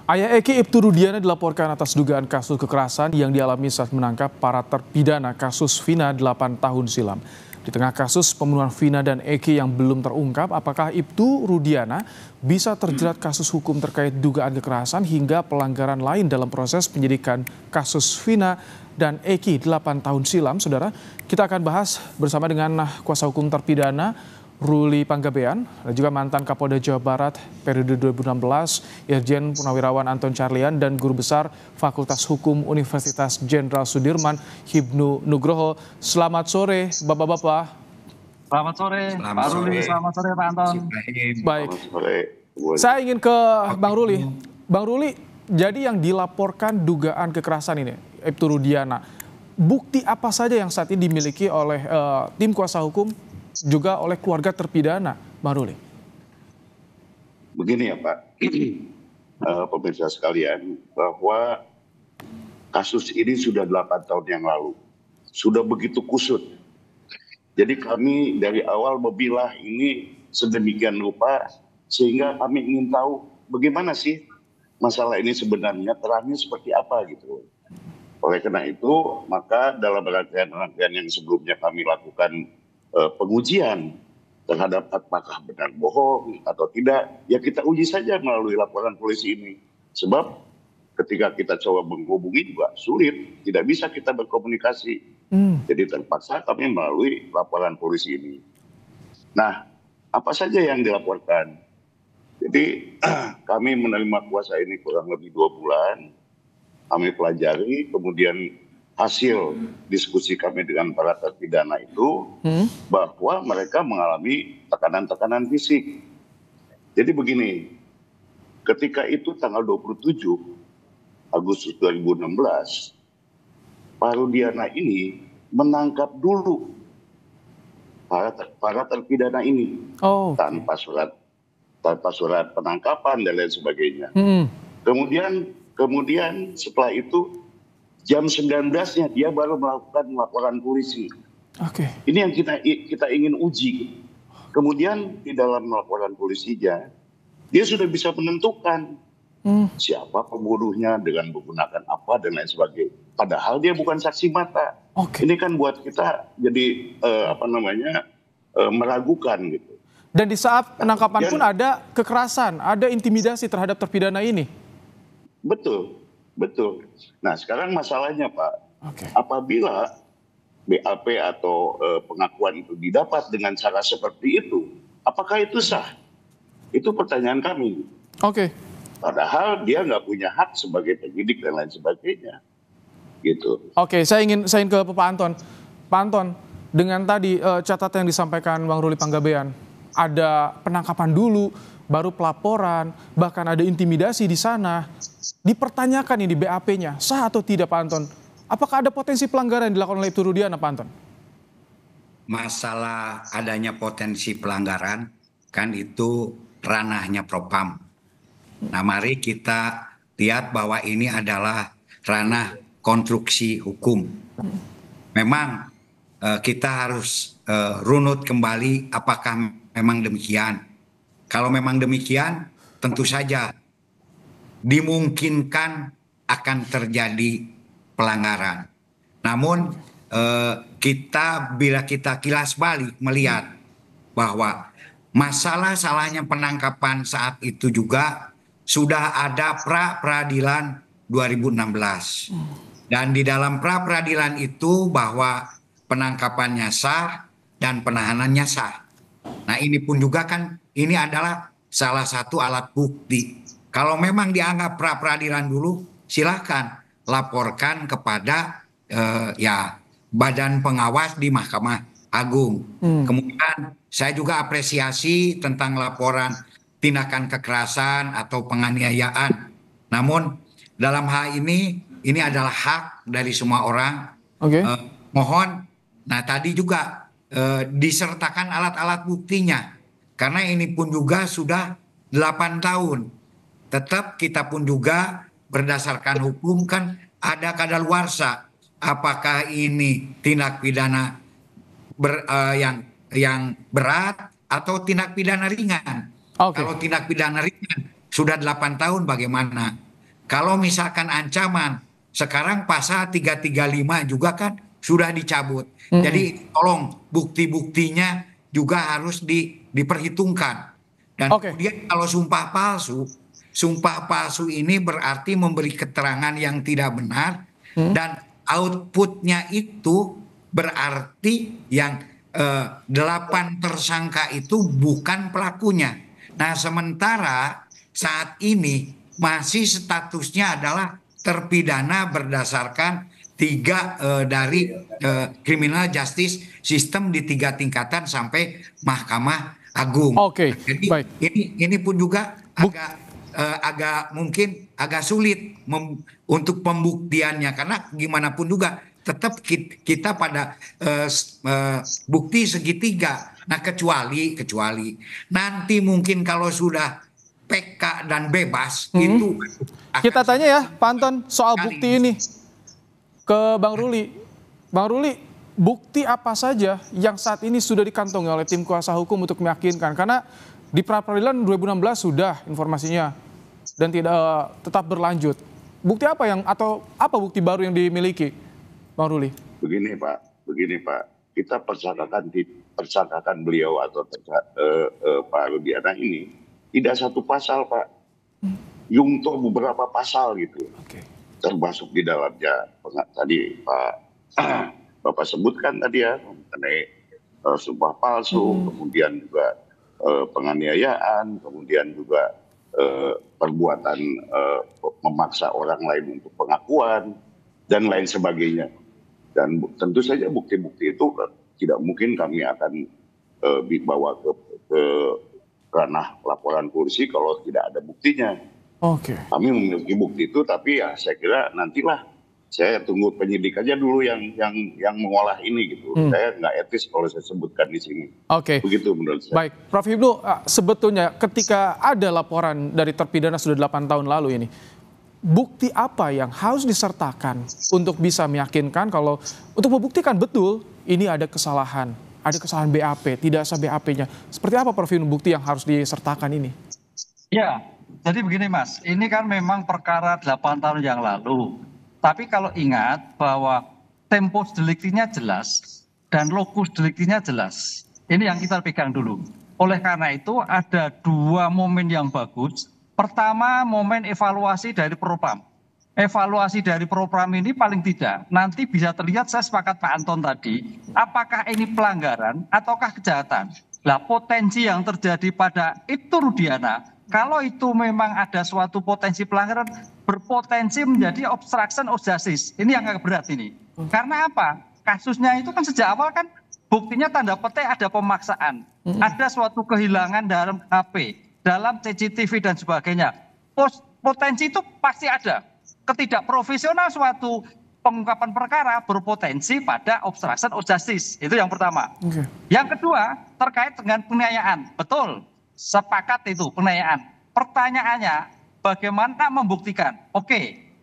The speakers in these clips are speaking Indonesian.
Ayah Eki Ibtu Rudiana dilaporkan atas dugaan kasus kekerasan yang dialami saat menangkap para terpidana kasus Vina 8 tahun silam. Di tengah kasus pembunuhan Vina dan Eki yang belum terungkap, apakah Ibtu Rudiana bisa terjerat kasus hukum terkait dugaan kekerasan hingga pelanggaran lain dalam proses penyidikan kasus Vina dan Eki 8 tahun silam, saudara? Kita akan bahas bersama dengan kuasa hukum terpidana Ruli Panggabean dan juga mantan Kapolda Jawa Barat periode 2016 Irjen Purnawirawan Anton Carlian dan Guru Besar Fakultas Hukum Universitas Jenderal Sudirman Hibnu Nugroho. Selamat sore Bapak-bapak. Selamat sore Pak Ruli, selamat sore Pak Anton. Baik, saya ingin ke Bang Ruli. Bang Ruli, jadi yang dilaporkan dugaan kekerasan ini, Ibtu Rudiana, bukti apa saja yang saat ini dimiliki oleh tim kuasa hukum juga oleh keluarga terpidana, Bang Ruli? Begini ya Pak, pemirsa sekalian, bahwa kasus ini sudah 8 tahun yang lalu, sudah begitu kusut. Jadi kami dari awal memilah ini sedemikian rupa, sehingga kami ingin tahu bagaimana sih masalah ini sebenarnya, terangnya seperti apa gitu. Oleh karena itu, maka dalam rangkaian yang sebelumnya kami lakukan pengujian terhadap apakah benar bohong atau tidak, ya kita uji saja melalui laporan polisi ini. Sebab ketika kita coba menghubungi juga sulit, tidak bisa kita berkomunikasi. Jadi terpaksa kami melalui laporan polisi ini. Nah, apa saja yang dilaporkan? Jadi kami menerima kuasa ini kurang lebih 2 bulan. Kami pelajari, kemudian hasil diskusi kami dengan para terpidana itu bahwa mereka mengalami tekanan-tekanan fisik. Jadi begini, ketika itu tanggal 27 Agustus 2016, Pak Rudiana ini menangkap dulu para terpidana ini tanpa surat penangkapan dan lain sebagainya. Kemudian setelah itu jam 19-nya dia baru melakukan laporan polisi. Ini yang kita ingin uji. Kemudian di dalam laporan polisinya, dia sudah bisa menentukan siapa pembunuhnya dengan menggunakan apa dan lain sebagainya. Padahal dia bukan saksi mata. Ini kan buat kita jadi meragukan gitu. Dan di saat penangkapan pun ada kekerasan, ada intimidasi terhadap terpidana ini. Betul. Nah sekarang masalahnya Pak, apabila BAP atau pengakuan itu didapat dengan cara seperti itu, apakah itu sah? Itu pertanyaan kami. Padahal dia nggak punya hak sebagai penyidik dan lain sebagainya. Gitu. Saya ingin ke Pak Anton. Pak Anton, dengan tadi catatan yang disampaikan Bang Ruli Panggabean, ada penangkapan dulu, baru pelaporan, bahkan ada intimidasi di sana. Dipertanyakan ini BAP-nya, sah atau tidak Pak Anton? Apakah ada potensi pelanggaran yang dilakukan oleh Ibtu Rudiana, Pak Anton? Masalah adanya potensi pelanggaran, kan itu ranahnya Propam. Nah mari kita lihat bahwa ini adalah ranah konstruksi hukum. Memang kita harus runut kembali apakah memang demikian. Kalau memang demikian, tentu saja dimungkinkan akan terjadi pelanggaran. Namun bila kita kilas balik melihat bahwa masalah salahnya penangkapan saat itu juga sudah ada pra-peradilan 2016. Dan di dalam pra-peradilan itu bahwa penangkapannya sah dan penahanannya sah. Nah ini pun juga kan ini adalah salah satu alat bukti. Kalau memang dianggap pra-peradilan dulu, silahkan laporkan kepada badan pengawas di Mahkamah Agung. Kemudian saya juga apresiasi tentang laporan tindakan kekerasan atau penganiayaan. Namun dalam hal ini adalah hak dari semua orang. Mohon, nah tadi juga disertakan alat-alat buktinya. Karena ini pun juga sudah 8 tahun. Tetap kita pun juga berdasarkan hukum kan ada kadaluarsa. Apakah ini tindak pidana yang berat atau tindak pidana ringan? Kalau tindak pidana ringan sudah 8 tahun bagaimana? Kalau misalkan ancaman, sekarang pasal 335 juga kan sudah dicabut. Jadi tolong bukti-buktinya juga harus diperhitungkan. Dan kemudian kalau sumpah palsu ini berarti memberi keterangan yang tidak benar dan outputnya itu berarti yang 8 tersangka itu bukan pelakunya. Nah, sementara saat ini masih statusnya adalah terpidana berdasarkan dari criminal justice system di 3 tingkatan sampai Mahkamah Agung. Jadi baik. Ini pun juga agak mungkin agak sulit untuk pembuktiannya, karena gimana pun juga tetap kita pada bukti segitiga. Nah, kecuali nanti mungkin kalau sudah PK dan bebas itu kita tanya ya Pak Anton soal bukti ini ke Bang Ruli. Bang Ruli, bukti apa saja yang saat ini sudah dikantongi oleh tim kuasa hukum untuk meyakinkan? Karena di pra-peradilan 2016 sudah informasinya dan tetap berlanjut. Bukti apa atau apa bukti baru yang dimiliki, Bang Ruli? Begini Pak, kita persangkakan beliau atau Pak Rudiana ini tidak satu pasal, Pak. Yungto beberapa pasal gitu. Termasuk di dalamnya tadi Pak Bapak sebutkan tadi ya, mengenai sumpah palsu, kemudian juga penganiayaan, kemudian juga perbuatan memaksa orang lain untuk pengakuan dan lain sebagainya. Dan tentu saja bukti-bukti itu tidak mungkin kami akan dibawa ke ranah laporan polisi kalau tidak ada buktinya. Kami memiliki bukti itu, tapi ya saya kira nantilah, saya tunggu penyidik aja dulu yang mengolah ini gitu. Saya nggak etis kalau saya sebutkan di sini. Begitu menurut saya. Baik, Prof. Hipnu, sebetulnya ketika ada laporan dari terpidana sudah 8 tahun lalu ini, bukti apa yang harus disertakan untuk bisa meyakinkan kalau untuk membuktikan betul ini ada kesalahan BAP, tidak sah BAP-nya. Seperti apa Prof. Hipnu bukti yang harus disertakan ini? Ya, jadi begini Mas, ini kan memang perkara 8 tahun yang lalu. Tapi kalau ingat bahwa tempus delictinya jelas dan locus delictinya jelas. Ini yang kita pegang dulu. Oleh karena itu ada 2 momen yang bagus. Pertama, momen evaluasi dari Propam. Evaluasi dari Propam ini paling tidak nanti bisa terlihat, saya sepakat Pak Anton tadi, apakah ini pelanggaran ataukah kejahatan. Nah, potensi yang terjadi pada Ibtu Rudiana, kalau itu memang ada suatu potensi pelanggaran, berpotensi menjadi obstruction of justice. Ini yang agak berat ini. Karena apa? Kasusnya itu kan sejak awal kan buktinya tanda petik ada pemaksaan. Ada suatu kehilangan dalam HP, dalam CCTV dan sebagainya. Potensi itu pasti ada. Ketidakprofesional suatu pengungkapan perkara berpotensi pada obstruction of justice. Itu yang pertama. Yang kedua terkait dengan penganiayaan. Betul, sepakat itu penganiayaan. Pertanyaannya bagaimana membuktikan?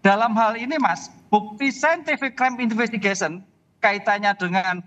Dalam hal ini Mas, bukti scientific crime investigation kaitannya dengan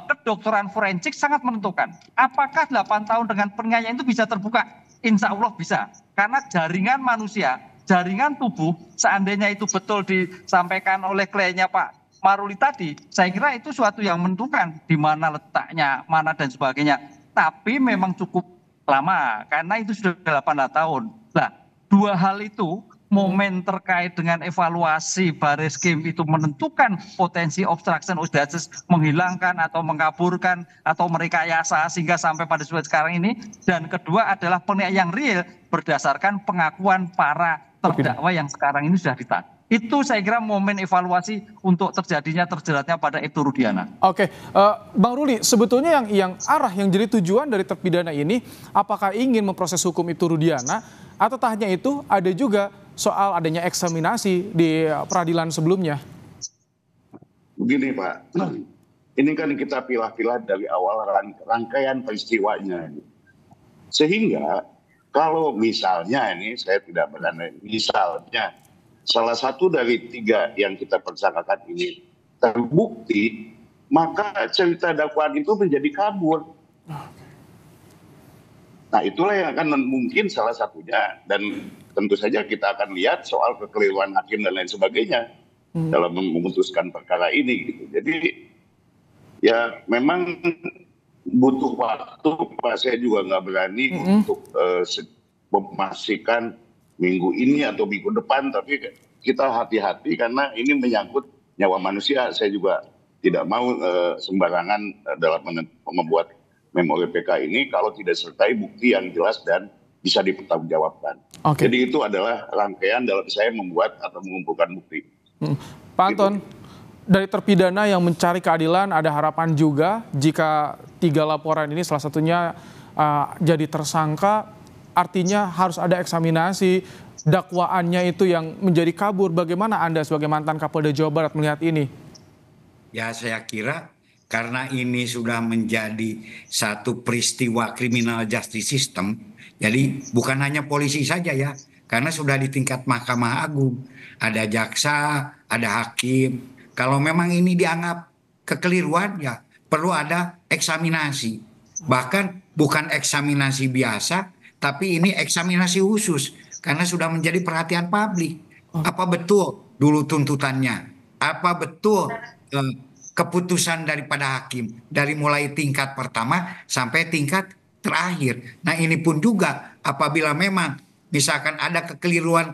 kedokteran forensik sangat menentukan. Apakah 8 tahun dengan penganiayaan itu bisa terbuka? Insya Allah bisa. Karena jaringan manusia, jaringan tubuh, seandainya itu betul disampaikan oleh kliennya Pak Maruli tadi, saya kira itu suatu yang menentukan di mana letaknya, mana dan sebagainya. Tapi memang cukup lama, karena itu sudah 8 tahun. Nah, 2 hal itu, momen terkait dengan evaluasi Barreskrim itu menentukan potensi obstruction of justice, menghilangkan atau mengkaburkan atau merekayasa sehingga sampai pada sekarang ini. Dan kedua adalah penilaian yang real berdasarkan pengakuan para terdakwa yang sekarang ini sudah ditahan. Itu saya kira momen evaluasi untuk terjeratnya pada Ibtu Rudiana. Bang Ruli, sebetulnya yang jadi tujuan dari terpidana ini, apakah ingin memproses hukum Ibtu Rudiana, atau tak hanya itu, ada juga soal adanya eksaminasi di peradilan sebelumnya? Begini Pak, ini kan kita pilah-pilah dari awal rangkaian peristiwanya. Sehingga kalau misalnya ini, saya tidak berani, misalnya salah satu dari 3 yang kita persangkakan ini terbukti, maka cerita dakwaan itu menjadi kabur. Nah itulah yang akan mungkin salah satunya, dan tentu saja kita akan lihat soal kekeliruan hakim dan lain sebagainya dalam memutuskan perkara ini gitu. Jadi ya memang butuh waktu, Pak. Saya juga nggak berani untuk memastikan minggu ini atau minggu depan, tapi kita hati-hati karena ini menyangkut nyawa manusia. Saya juga tidak mau sembarangan dalam membuat memori PK ini kalau tidak sertai bukti yang jelas dan bisa dipertanggungjawabkan. Oke. Jadi itu adalah rangkaian dalam saya membuat atau mengumpulkan bukti. Pak Anton, dari terpidana yang mencari keadilan, ada harapan juga jika 3 laporan ini salah satunya jadi tersangka, artinya harus ada eksaminasi, dakwaannya itu yang menjadi kabur. Bagaimana Anda sebagai mantan Kapolda Jawa Barat melihat ini? Ya, saya kira karena ini sudah menjadi satu peristiwa criminal justice system, jadi bukan hanya polisi saja ya, karena sudah di tingkat Mahkamah Agung, ada jaksa, ada hakim. Kalau memang ini dianggap kekeliruan, ya perlu ada eksaminasi. Bahkan bukan eksaminasi biasa, tapi ini eksaminasi khusus, karena sudah menjadi perhatian publik. Apa betul dulu tuntutannya? Apa betul keputusan daripada hakim dari mulai tingkat pertama sampai tingkat terakhir. Nah ini pun juga apabila memang misalkan ada kekeliruan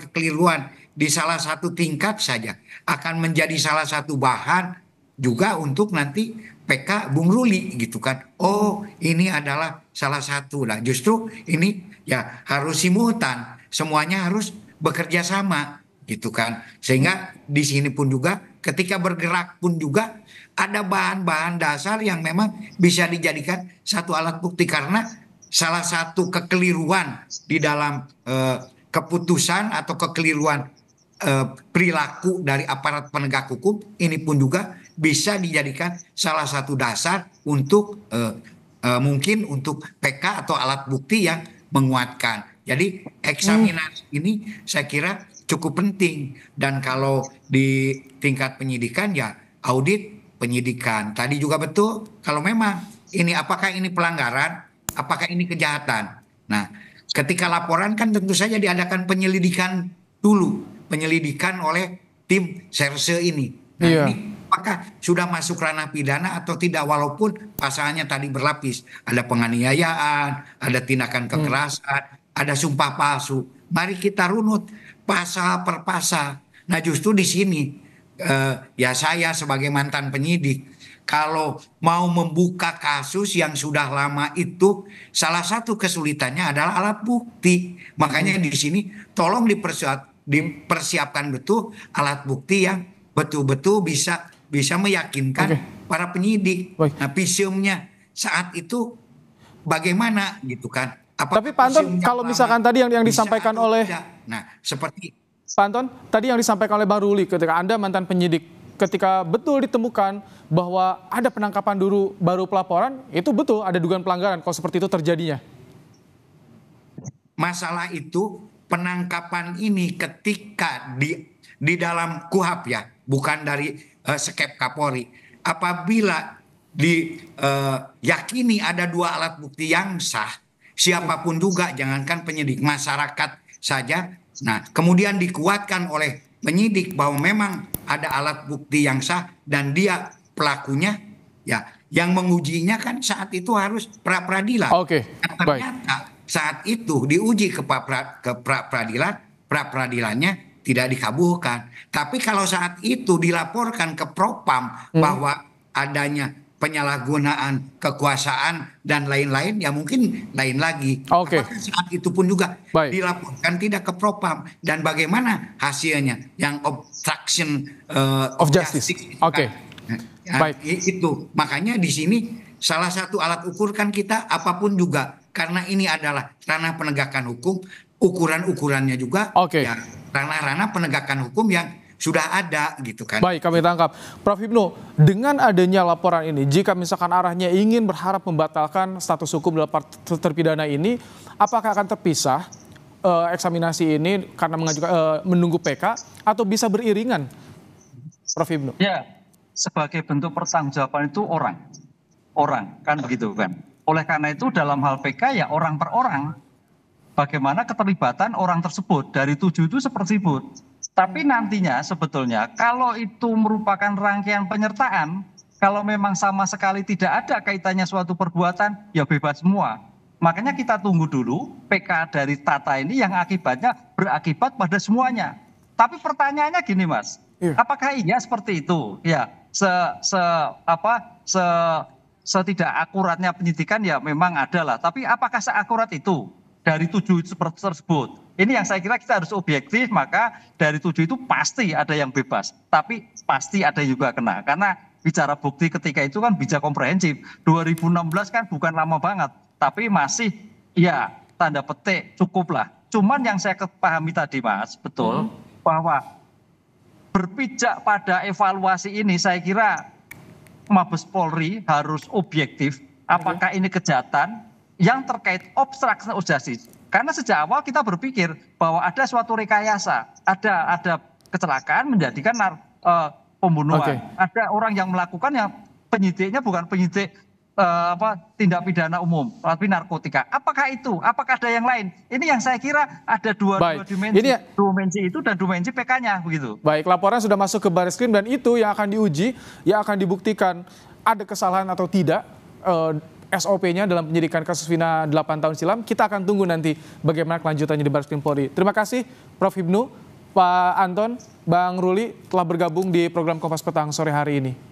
di salah satu tingkat saja akan menjadi salah satu bahan juga untuk nanti PK Bung Ruli gitu kan. Oh ini adalah salah satu. Nah justru ini ya harus simultan, semuanya harus bekerja sama gitu kan. Sehingga di sini pun juga ketika bergerak pun juga ada bahan-bahan dasar yang memang bisa dijadikan satu alat bukti, karena salah satu kekeliruan di dalam keputusan atau kekeliruan perilaku dari aparat penegak hukum ini pun juga bisa dijadikan salah satu dasar untuk mungkin untuk PK atau alat bukti yang menguatkan. Jadi eksaminasi ini saya kira cukup penting, dan kalau di tingkat penyidikan ya audit penyidikan. Tadi juga betul kalau memang ini apakah ini pelanggaran, apakah ini kejahatan. Nah, ketika laporan kan tentu saja diadakan penyelidikan dulu, penyelidikan oleh tim serse ini. Nah, ini apakah sudah masuk ranah pidana atau tidak, walaupun pasalnya tadi berlapis. Ada penganiayaan, ada tindakan kekerasan, ada sumpah palsu. Mari kita runut pasal per pasal. Nah, justru di sini ya saya sebagai mantan penyidik, kalau mau membuka kasus yang sudah lama itu salah satu kesulitannya adalah alat bukti. Makanya di sini tolong dipersiapkan betul alat bukti yang betul-betul bisa meyakinkan para penyidik. Nah, visumnya saat itu bagaimana gitu kan? Tapi Pak Anton, kalau misalkan tadi yang disampaikan oleh seperti Pak Anton, tadi yang disampaikan oleh Bang Ruli ketika Anda mantan penyidik, ketika betul ditemukan bahwa ada penangkapan dulu baru pelaporan, itu betul ada dugaan pelanggaran kalau seperti itu terjadinya. Masalah itu penangkapan ini ketika di dalam KUHAP ya, bukan dari Skep Kapolri. Apabila diyakini ada 2 alat bukti yang sah, siapapun juga, jangankan penyidik, masyarakat saja. Nah, kemudian dikuatkan oleh penyidik bahwa memang ada alat bukti yang sah dan dia pelakunya, ya yang mengujinya kan saat itu harus pra-peradilan. Ternyata saat itu diuji ke pra-peradilannya tidak dikabulkan. Tapi kalau saat itu dilaporkan ke Propam bahwa adanya penyalahgunaan kekuasaan dan lain-lain, ya mungkin lain lagi. Apakah saat itu pun juga dilaporkan tidak ke Propam, dan bagaimana hasilnya yang obstruction of justice. Itu makanya di sini salah satu alat ukur kan kita apapun juga, karena ini adalah ranah penegakan hukum, ukuran-ukurannya juga ya ranah-ranah penegakan hukum yang sudah ada gitu kan. Baik, kami tangkap. Prof Hipnu, dengan adanya laporan ini, jika misalkan arahnya ingin berharap membatalkan status hukum dalam terpidana ini, apakah akan terpisah eksaminasi ini karena menunggu PK atau bisa beriringan, Prof Hipnu? Ya, sebagai bentuk pertanggungjawaban itu orang kan begitu kan. Oleh karena itu dalam hal PK ya orang per orang. Bagaimana keterlibatan orang tersebut dari 7 itu seperti itu. Tapi nantinya sebetulnya kalau itu merupakan rangkaian penyertaan, kalau memang sama sekali tidak ada kaitannya suatu perbuatan, ya bebas semua. Makanya kita tunggu dulu PK dari Tata ini yang akibatnya berakibat pada semuanya. Tapi pertanyaannya gini Mas, apakah iya seperti itu? Ya, setidak akuratnya penyidikan ya memang ada lah. Tapi apakah seakurat itu dari 7 tersebut? Ini yang saya kira kita harus objektif, maka dari 7 itu pasti ada yang bebas. Tapi pasti ada juga kena. Karena bicara bukti ketika itu kan bisa komprehensif. 2016 kan bukan lama banget. Tapi masih ya tanda petik cukup lah. Cuman yang saya pahami tadi Mas, betul bahwa berpijak pada evaluasi ini saya kira Mabes Polri harus objektif. Apakah ini kejahatan yang terkait obstruction of justice? Karena sejak awal kita berpikir bahwa ada suatu rekayasa, ada kecelakaan menjadikan pembunuhan. Ada orang yang melakukan yang penyidiknya bukan penyidik tindak pidana umum, tapi narkotika. Apakah itu? Apakah ada yang lain? Ini yang saya kira ada dua dimensi. Dimensi itu dan dimensi PK-nya begitu. Baik, laporan sudah masuk ke Barreskrim dan itu yang akan diuji, yang akan dibuktikan ada kesalahan atau tidak SOP-nya dalam penyidikan kasus Vina 8 tahun silam. Kita akan tunggu nanti bagaimana kelanjutannya di Barreskrim Polri. Terima kasih Prof. Hipnu, Pak Anton, Bang Ruli telah bergabung di program Kompas Petang sore hari ini.